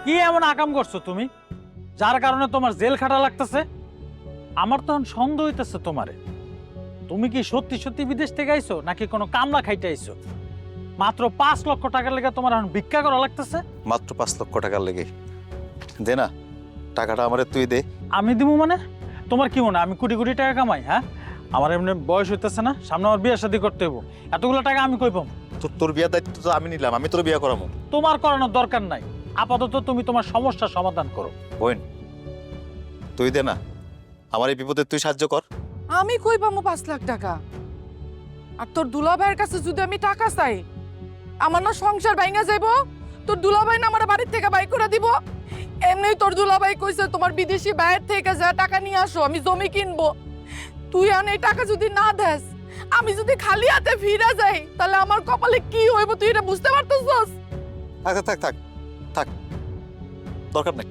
কি এমন আকাম করছো তুমি যার কারণে তোমার জেল খাটা লাগতেছে? আমার তখন সন্দেহ হইতেছে তোমারে। তুমি কি সত্যি সত্যি বিদেশ থেকে আইছো নাকি কোনো কামলা খাইতে আইছো? মাত্র 5 লক্ষ টাকার লেগে তোমার এখন ভিক্ষা করা লাগতেছে? মাত্র 5 লক্ষ টাকার লেগে দে না, টাকাটা আমারে তুই দে। আমি দিব মানে? তোমার কি মনে হয় আমি কোটি কোটি টাকা কামাই? হ্যাঁ, আমার এমনি বয়স হইতেছে না, সামনে আমার বিয়ে শাদী করতে হইব, এতগুলো টাকা আমি কই পাবো? তোর বিয়ার দায়িত্ব তো আমি নিলাম, আমি তোর বিয়া করাবো। তোমার করানোর দরকার নাই, আপাতত তুমি তোমার সমস্যার সমাধান করো। বোন তুই দে না, আমার এই বিপদে তুই সাহায্য কর। আমি কই পামু 5 লাখ টাকা? আর তোর দুলাভাইয়ের কাছে যদি আমি টাকা চাই, আমার না সংসার ভাঙা যাইব। তোর দুলাভাই না আমার বাড়ির থেকে বাই করে দিব। এমনি তোর দুলাভাই কইছে তোমার বিদেশি বাইরের থেকে যা টাকা নিয়ে আসো, আমি জমি কিনবো। তুই আন এই টাকা যদি না দেস, আমি যদি খালি হাতে ফিরে যাই, তাহলে আমার কপালে কি হইব তুই এটা বুঝতে পারতেছস? থাক থাক থাক থাক, দরকার নেই।